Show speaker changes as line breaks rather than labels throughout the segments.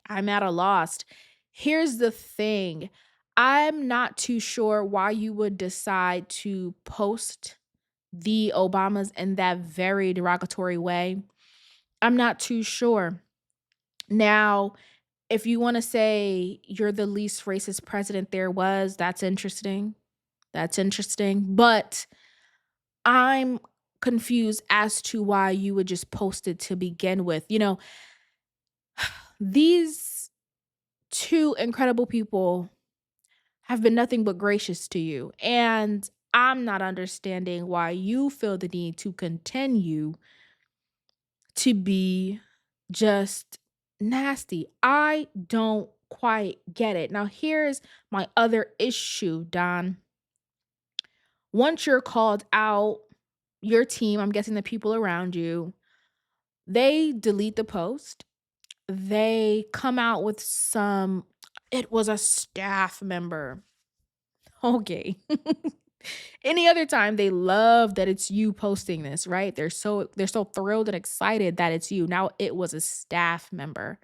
I'm at a loss. Here's the thing. I'm not too sure why you would decide to post the Obamas in that very derogatory way. I'm not too sure. Now, if you want to say you're the least racist president there was, that's interesting. That's interesting. But I'm confused as to why you would just post it to begin with. These two incredible people have been nothing but gracious to you. And I'm not understanding why you feel the need to continue to be just nasty. I don't quite get it. Now, here's my other issue, Don. Once you're called out, your team, I'm guessing the people around you, they delete the post. They come out with it was a staff member. Okay. Any other time they love that it's you posting this, right? They're so thrilled and excited that it's you. Now it was a staff member.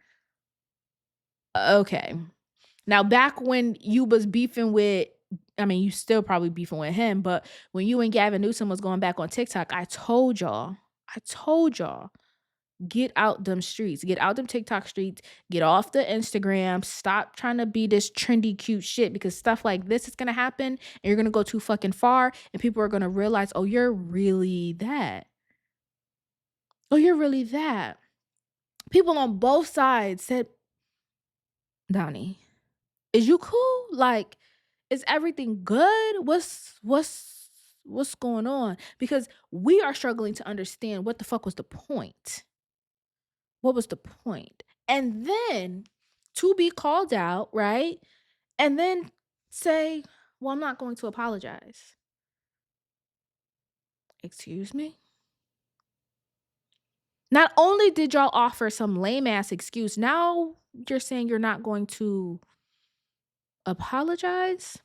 Okay. Now back when you was beefing with, I mean, you still probably beefing with him, but when you and Gavin Newsom was going back on TikTok, I told y'all, get out them streets, get out them TikTok streets, get off the Instagram, stop trying to be this trendy, cute shit because stuff like this is gonna happen and you're gonna go too fucking far and people are gonna realize, oh, you're really that. Oh, you're really that. People on both sides said, Donnie, is you cool? Like, is everything good? What's going on? Because we are struggling to understand what the fuck was the point. What was the point? And then to be called out, right? And then say, well, I'm not going to apologize. Excuse me? Not only did y'all offer some lame ass excuse, now you're saying you're not going to apologize?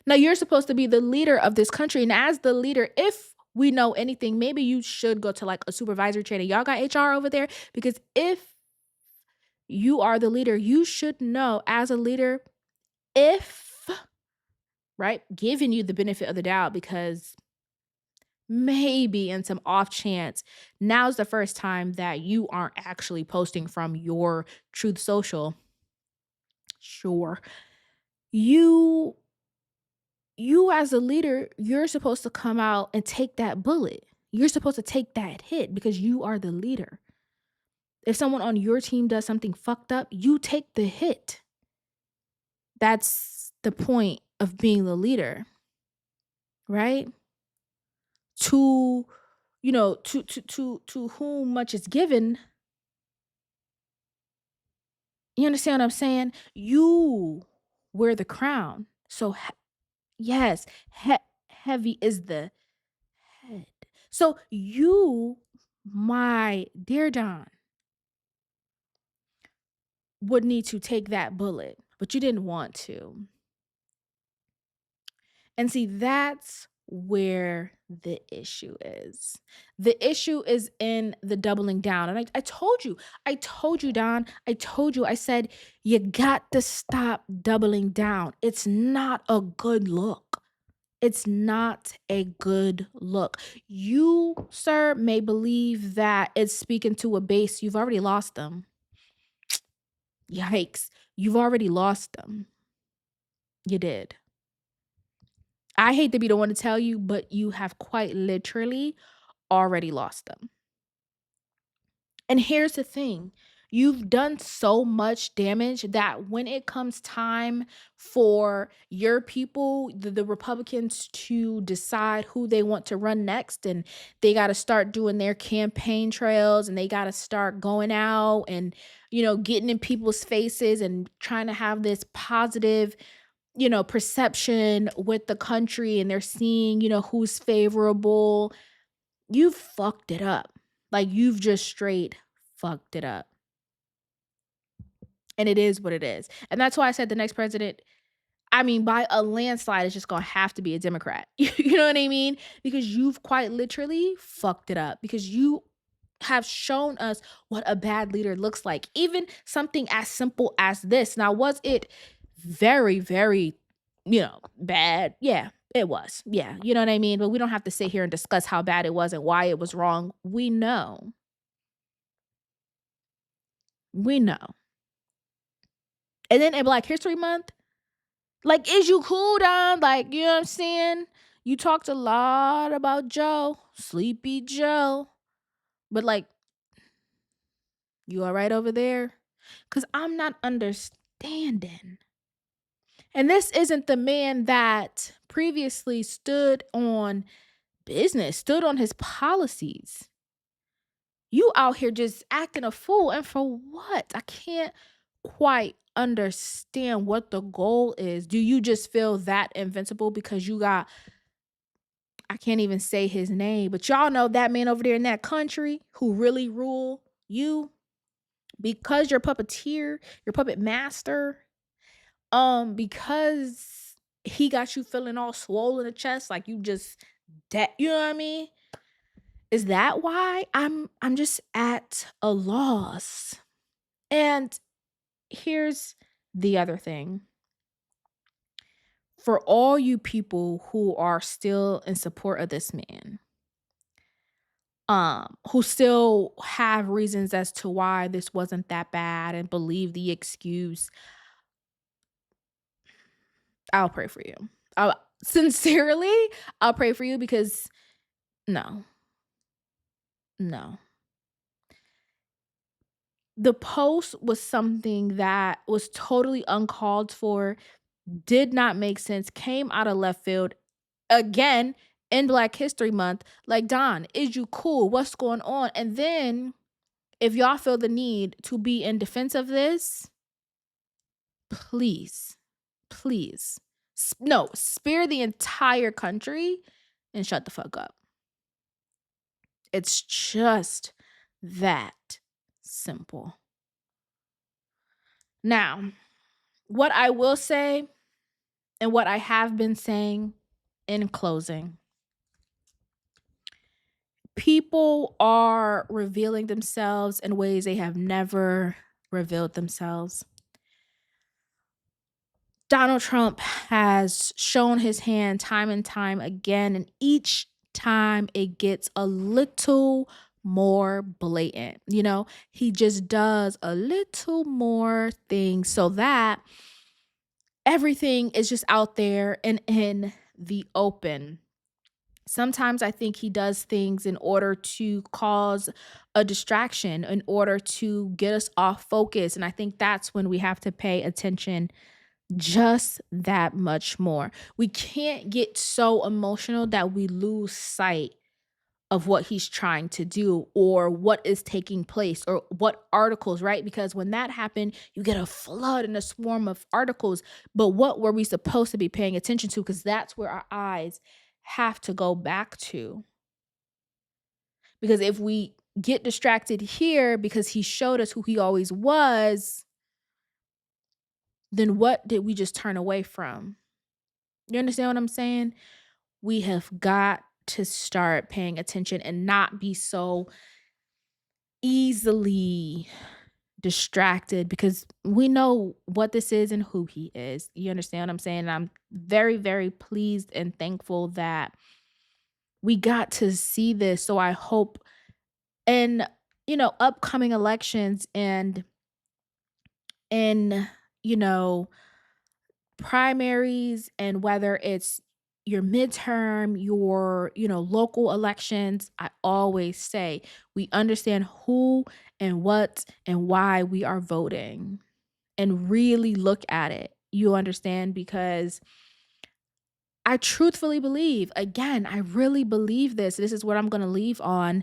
Now you're supposed to be the leader of this country. And as the leader, if we know anything, maybe you should go to like a supervisory training. Y'all got HR over there? Because if you are the leader, you should know as a leader if, right, giving you the benefit of the doubt because maybe in some off chance, now's the first time that you aren't actually posting from your Truth Social. Sure. You you as a leader, you're supposed to come out and take that bullet. You're supposed to take that hit because you are the leader. If someone on your team does something fucked up, you take the hit. That's the point of being the leader, right? To to whom much is given, you understand what I'm saying? You wear the crown. So yes, heavy is the head. So you, my dear Don, would need to take that bullet, but you didn't want to. And see, that's where the issue is. The issue is in the doubling down. And I told you, Don, I said, you got to stop doubling down. It's not a good look. It's not a good look. You, sir, may believe that it's speaking to a base. You've already lost them. Yikes. You've already lost them. You did. I hate to be the one to tell you, but you have quite literally already lost them. And here's the thing. You've done so much damage that when it comes time for your people, the Republicans, to decide who they want to run next, and they got to start doing their campaign trails and they got to start going out and, getting in people's faces and trying to have this positive perception with the country and they're seeing, who's favorable. You've fucked it up. Like you've just straight fucked it up. And it is what it is. And that's why I said the next president, I mean, by a landslide, is just going to have to be a Democrat. You know what I mean? Because you've quite literally fucked it up because you have shown us what a bad leader looks like. Even something as simple as this. Now, was it very, very, bad? Yeah, it was. Yeah, you know what I mean? But we don't have to sit here and discuss how bad it was and why it was wrong. We know. We know. And then in Black History Month, like, is you cool down? Like, you know what I'm saying? You talked a lot about Joe, Sleepy Joe, but like, you all right over there? Because I'm not understanding. And this isn't the man that previously stood on business, stood on his policies. You out here just acting a fool. And for what? I can't quite understand what the goal is. Do you just feel that invincible because you got, I can't even say his name, but y'all know that man over there in that country who really rule you because you're puppeteer, your puppet master, because he got you feeling all swollen in the chest, like you just that, you know what I mean? Is that why? I'm just at a loss. And here's the other thing. For all you people who are still in support of this man, who still have reasons as to why this wasn't that bad and believe the excuse, I'll pray for you. Sincerely, I'll pray for you because no, no. The post was something that was totally uncalled for, did not make sense, came out of left field. Again, in Black History Month, like, Don, is you cool? What's going on? And then if y'all feel the need to be in defense of this, please, please, no, spare the entire country and shut the fuck up. It's just that simple. Now, what I will say and what I have been saying in closing, people are revealing themselves in ways they have never revealed themselves. Donald Trump has shown his hand time and time again, and each time it gets a little more blatant. He just does a little more things so that everything is just out there and in the open. Sometimes I think he does things in order to cause a distraction, in order to get us off focus. And I think that's when we have to pay attention just that much more. We can't get so emotional that we lose sight of what he's trying to do or what is taking place or what articles, right? Because when that happened, you get a flood and a swarm of articles. But what were we supposed to be paying attention to? Because that's where our eyes have to go back to. Because if we get distracted here because he showed us who he always was, then what did we just turn away from? You understand what I'm saying? We have got to start paying attention and not be so easily distracted because we know what this is and who he is. You understand what I'm saying? I'm very, very pleased and thankful that we got to see this. So I hope in, upcoming elections and in, you know, primaries, and whether it's your midterm, your, local elections, I always say we understand who and what and why we are voting and really look at it. You understand? Because I truthfully believe, again, I really believe this. This is what I'm going to leave on.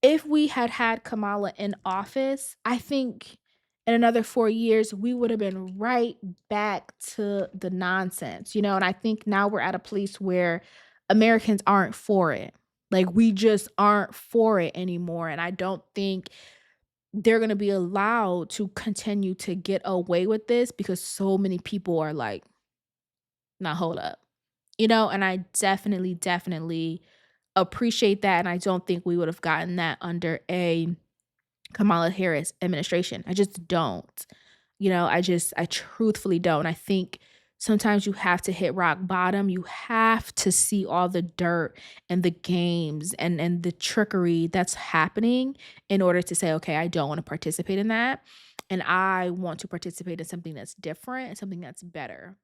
If we had had Kamala in office, I think in another 4 years, we would have been right back to the nonsense, and I think now we're at a place where Americans aren't for it. Like, we just aren't for it anymore. And I don't think they're going to be allowed to continue to get away with this because so many people are like, nah, hold up, and I definitely, definitely appreciate that. And I don't think we would have gotten that under a Kamala Harris administration. I just don't. I truthfully don't. I think sometimes you have to hit rock bottom. You have to see all the dirt and the games and the trickery that's happening in order to say, okay, I don't want to participate in that. And I want to participate in something that's different and something that's better.